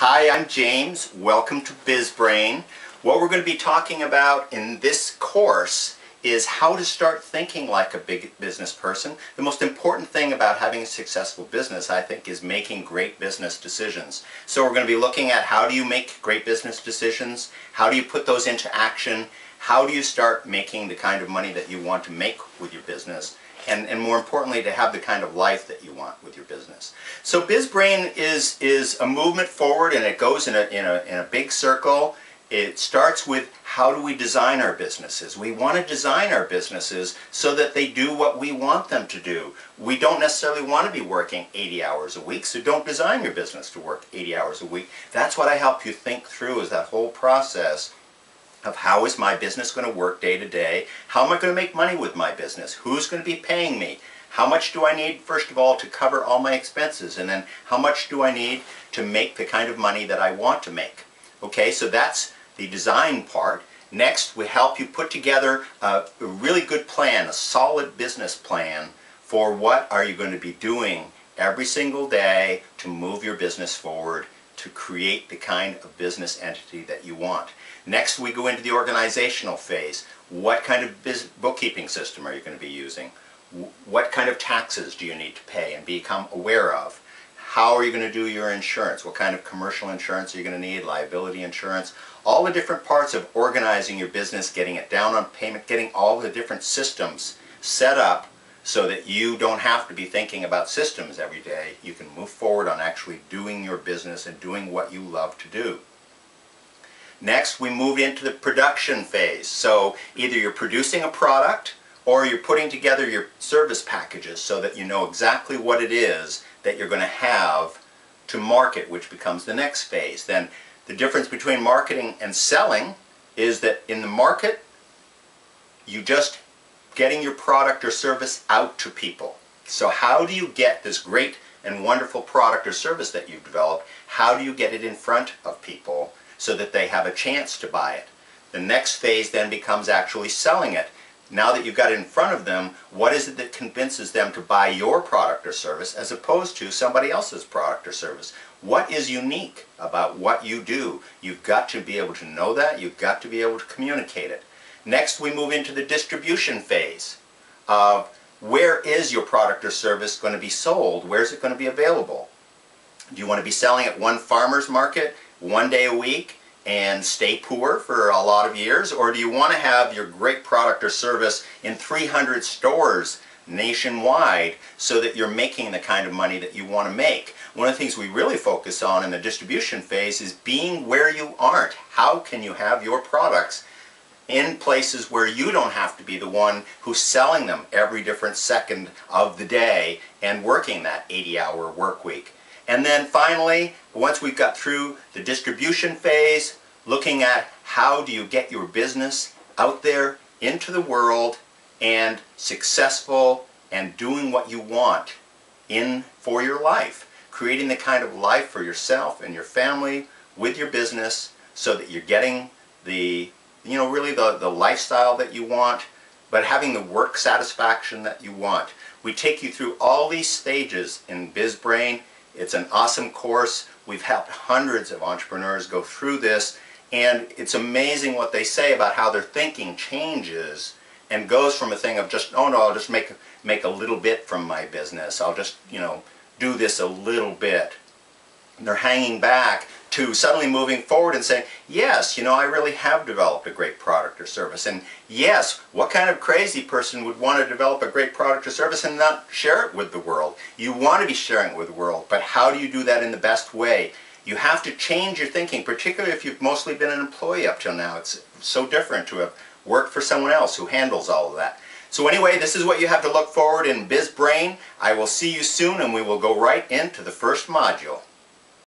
Hi, I'm James. Welcome to BizBrain. What we're going to be talking about in this course is how to start thinking like a big business person. The most important thing about having a successful business, I think, is making great business decisions. So we're going to be looking at how do you make great business decisions, how do you put those into action, how do you start making the kind of money that you want to make with your business, and more importantly, to have the kind of life that you want with your business. So BizBrain is a movement forward, and it goes in a big circle. It starts with how do we design our businesses. We want to design our businesses so that they do what we want them to do. We don't necessarily want to be working 80 hours a week, so don't design your business to work 80 hours a week. That's what I help you think through, is that whole process of how is my business going to work day to day? How am I going to make money with my business? Who's going to be paying me? How much do I need, first of all, to cover all my expenses? And then how much do I need to make the kind of money that I want to make? Okay, so that's the design part. Next, we help you put together a really good plan, a solid business plan for what are you going to be doing every single day to move your business forward, to create the kind of business entity that you want. Next, we go into the organizational phase. What kind of bookkeeping system are you going to be using? What kind of taxes do you need to pay and become aware of? How are you going to do your insurance? What kind of commercial insurance are you going to need? Liability insurance? All the different parts of organizing your business, getting it down on payment, getting all the different systems set up so that you don't have to be thinking about systems every day. You can move forward on actually doing your business and doing what you love to do. Next, we move into the production phase. So either you're producing a product or you're putting together your service packages so that you know exactly what it is that you're going to have to market, which becomes the next phase. Then the difference between marketing and selling is that in the market, you just getting your product or service out to people. So how do you get this great and wonderful product or service that you've developed, how do you get it in front of people so that they have a chance to buy it? The next phase then becomes actually selling it. Now that you've got it in front of them, what is it that convinces them to buy your product or service as opposed to somebody else's product or service? What is unique about what you do? You've got to be able to know that. You've got to be able to communicate it. Next, we move into the distribution phase of where is your product or service going to be sold? Where is it going to be available? Do you want to be selling at one farmer's market one day a week and stay poor for a lot of years? Or do you want to have your great product or service in 300 stores nationwide so that you're making the kind of money that you want to make? One of the things we really focus on in the distribution phase is being where you aren't. How can you have your products in places where you don't have to be the one who's selling them every different second of the day and working that 80-hour work week? And then finally, once we've got through the distribution phase, looking at how do you get your business out there into the world and successful and doing what you want for your life, creating the kind of life for yourself and your family with your business so that you're getting the really the lifestyle that you want, but having the work satisfaction that you want. We take you through all these stages in BizBrain. It's an awesome course. We've helped hundreds of entrepreneurs go through this, and it's amazing what they say about how their thinking changes and goes from a thing of just, oh no, I'll just make a little bit from my business. I'll just, do this a little bit. And they're hanging back to suddenly moving forward and saying, yes, I really have developed a great product or service. And yes, what kind of crazy person would want to develop a great product or service and not share it with the world? You want to be sharing it with the world, but how do you do that in the best way? You have to change your thinking, particularly if you've mostly been an employee up till now. It's so different to have worked for someone else who handles all of that. So anyway, this is what you have to look forward in BizBrain. I will see you soon, and we will go right into the first module.